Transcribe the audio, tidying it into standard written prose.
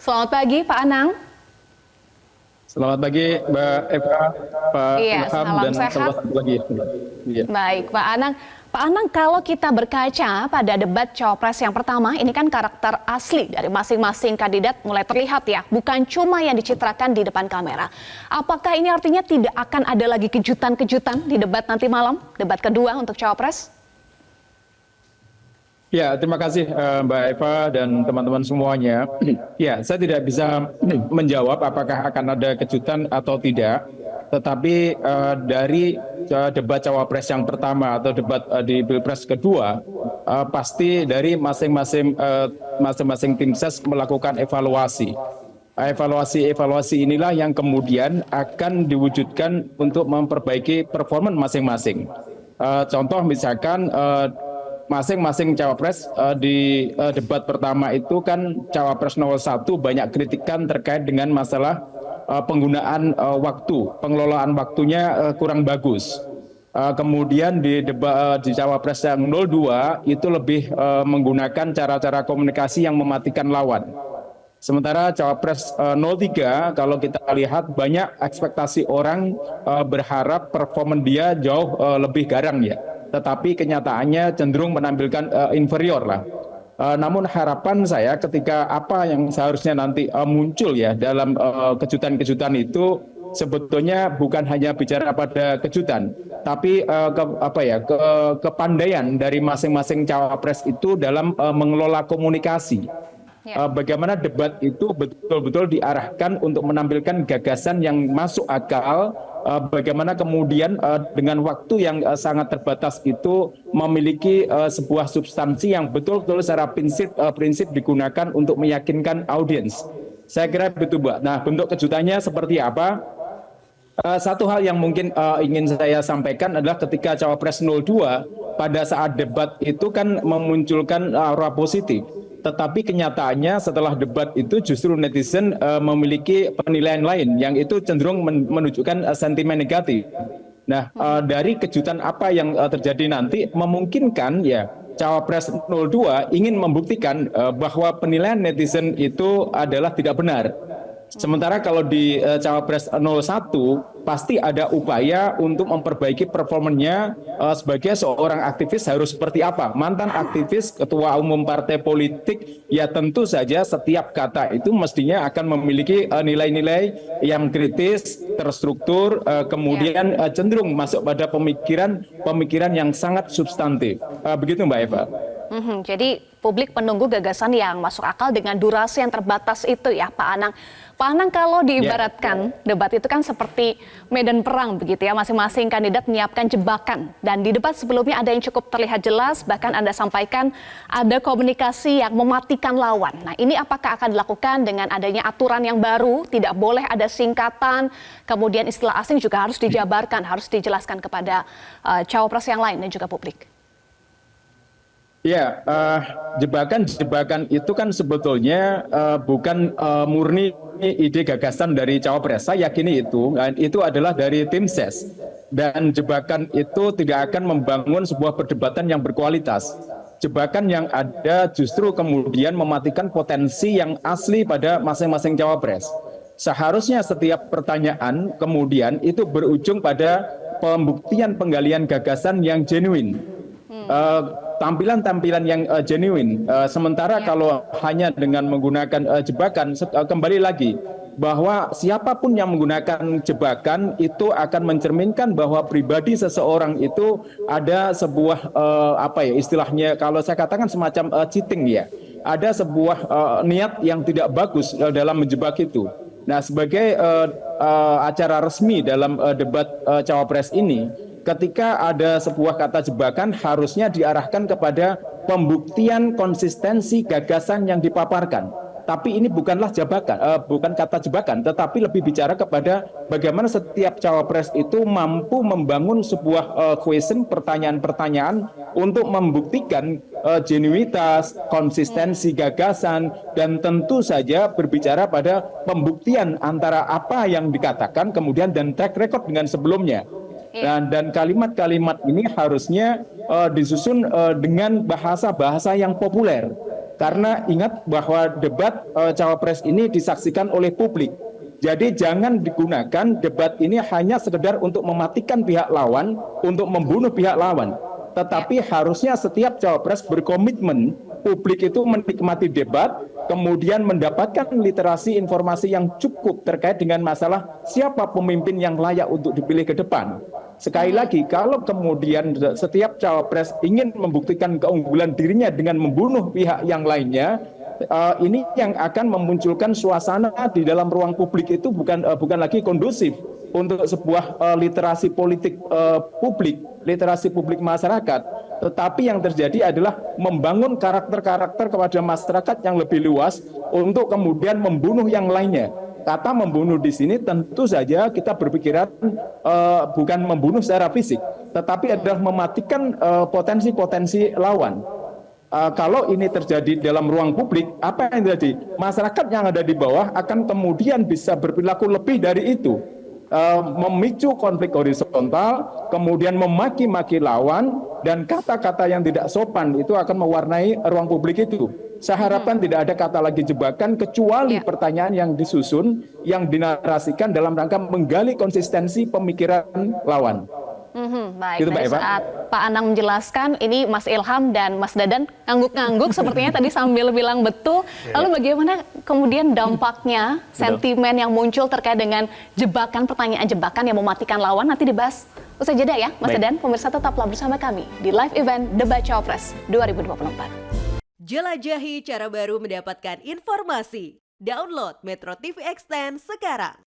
Selamat pagi, Pak Anang. Selamat pagi, Mbak Eva, Pak Iya, Ilham, salam dan sehat. satu lagi. Iya. Baik, Pak Anang. Pak Anang, kalau kita berkaca pada debat Cawapres yang pertama, ini kan karakter asli dari masing-masing kandidat mulai terlihat ya, bukan cuma yang dicitrakan di depan kamera. Apakah ini artinya tidak akan ada lagi kejutan-kejutan di debat nanti malam, debat kedua untuk Cawapres? Ya, terima kasih Mbak Eva dan teman-teman semuanya. Ya, saya tidak bisa menjawab apakah akan ada kejutan atau tidak. Tetapi dari debat Cawapres yang pertama atau debat di Pilpres kedua, pasti dari masing-masing tim ses melakukan evaluasi. Evaluasi inilah yang kemudian akan diwujudkan untuk memperbaiki performa masing-masing. Contoh misalkan masing-masing cawapres di debat pertama itu kan cawapres 01 banyak kritikan terkait dengan masalah penggunaan waktu, pengelolaan waktunya kurang bagus. Kemudian di debat di cawapres yang 02 itu lebih menggunakan cara-cara komunikasi yang mematikan lawan. Sementara cawapres 03 kalau kita lihat banyak ekspektasi orang berharap performa dia jauh lebih garang ya. Tetapi kenyataannya cenderung menampilkan inferior lah. Namun harapan saya ketika apa yang seharusnya nanti muncul ya dalam kejutan-kejutan itu sebetulnya bukan hanya bicara pada kejutan, tapi kepandaian dari masing-masing cawapres itu dalam mengelola komunikasi. Bagaimana debat itu betul-betul diarahkan untuk menampilkan gagasan yang masuk akal, bagaimana kemudian dengan waktu yang sangat terbatas itu memiliki sebuah substansi yang betul-betul secara prinsip digunakan untuk meyakinkan audiens. Saya kira begitu, Mbak. Nah, bentuk kejutannya seperti apa? Satu hal yang mungkin ingin saya sampaikan adalah ketika Cawapres 02 pada saat debat itu kan memunculkan aura positif. Tetapi kenyataannya setelah debat itu justru netizen memiliki penilaian lain yang itu cenderung menunjukkan sentimen negatif. Nah, dari kejutan apa yang terjadi nanti memungkinkan ya Cawapres 02 ingin membuktikan bahwa penilaian netizen itu adalah tidak benar. Sementara kalau di Cawapres 01 pasti ada upaya untuk memperbaiki performanya sebagai seorang aktivis harus seperti apa. Mantan aktivis, ketua umum partai politik, ya tentu saja setiap kata itu mestinya akan memiliki nilai-nilai yang kritis, terstruktur, kemudian cenderung masuk pada pemikiran yang sangat substantif. Begitu Mbak Eva. Jadi publik menunggu gagasan yang masuk akal dengan durasi yang terbatas itu ya Pak Anang. Pak Anang, kalau diibaratkan debat itu kan seperti medan perang begitu ya, masing-masing kandidat menyiapkan jebakan. Dan di debat sebelumnya ada yang cukup terlihat jelas, bahkan Anda sampaikan ada komunikasi yang mematikan lawan. Nah, ini apakah akan dilakukan dengan adanya aturan yang baru, tidak boleh ada singkatan, kemudian istilah asing juga harus dijabarkan, harus dijelaskan kepada cawapres yang lain dan juga publik? Ya, jebakan-jebakan itu kan sebetulnya bukan murni ide gagasan dari cawapres. Saya yakini itu adalah dari tim ses. Dan jebakan itu tidak akan membangun sebuah perdebatan yang berkualitas. Jebakan yang ada justru kemudian mematikan potensi yang asli pada masing-masing cawapres. Seharusnya setiap pertanyaan kemudian itu berujung pada pembuktian penggalian gagasan yang genuine. Tampilan-tampilan yang genuine. Sementara kalau hanya dengan menggunakan jebakan, kembali lagi bahwa siapapun yang menggunakan jebakan itu akan mencerminkan bahwa pribadi seseorang itu ada sebuah istilahnya kalau saya katakan semacam cheating ya. Ada sebuah niat yang tidak bagus dalam menjebak itu. Nah, sebagai acara resmi dalam debat cawapres ini, ketika ada sebuah kata jebakan harusnya diarahkan kepada pembuktian konsistensi gagasan yang dipaparkan. Tapi ini bukanlah bukan kata jebakan, tetapi lebih bicara kepada bagaimana setiap cawapres itu mampu membangun sebuah question, pertanyaan-pertanyaan untuk membuktikan genuinitas, konsistensi gagasan, dan tentu saja berbicara pada pembuktian antara apa yang dikatakan kemudian dan track record dengan sebelumnya. Dan kalimat-kalimat ini harusnya disusun dengan bahasa-bahasa yang populer. Karena ingat bahwa debat cawapres ini disaksikan oleh publik. Jadi jangan digunakan debat ini hanya sekedar untuk mematikan pihak lawan, untuk membunuh pihak lawan. Tetapi harusnya setiap cawapres berkomitmen publik itu menikmati debat, kemudian mendapatkan literasi informasi yang cukup terkait dengan masalah siapa pemimpin yang layak untuk dipilih ke depan. Sekali lagi, kalau kemudian setiap cawapres ingin membuktikan keunggulan dirinya dengan membunuh pihak yang lainnya, ini yang akan memunculkan suasana di dalam ruang publik itu bukan lagi kondusif untuk sebuah literasi politik publik, literasi publik masyarakat. Tetapi yang terjadi adalah membangun karakter-karakter kepada masyarakat yang lebih luas untuk kemudian membunuh yang lainnya. Kata membunuh di sini tentu saja kita berpikiran bukan membunuh secara fisik, tetapi adalah mematikan potensi-potensi lawan. Kalau ini terjadi dalam ruang publik, apa yang terjadi? Masyarakat yang ada di bawah akan kemudian bisa berperilaku lebih dari itu. Memicu konflik horizontal, kemudian memaki-maki lawan, dan kata-kata yang tidak sopan itu akan mewarnai ruang publik itu. Saya harapkan tidak ada kata lagi jebakan, kecuali pertanyaan yang disusun, yang dinarasikan dalam rangka menggali konsistensi pemikiran lawan. Baik, gitu, dari saat Pak Anang menjelaskan, ini Mas Ilham dan Mas Dadan ngangguk-ngangguk sepertinya tadi sambil bilang betul. Lalu bagaimana kemudian dampaknya, sentimen yang muncul terkait dengan jebakan, pertanyaan jebakan yang mematikan lawan, nanti dibahas usai jeda ya Mas Dadan. Pemirsa tetaplah bersama kami di live event Debat Cawapres 2024. Jelajahi cara baru mendapatkan informasi. Download Metro TV Extend sekarang.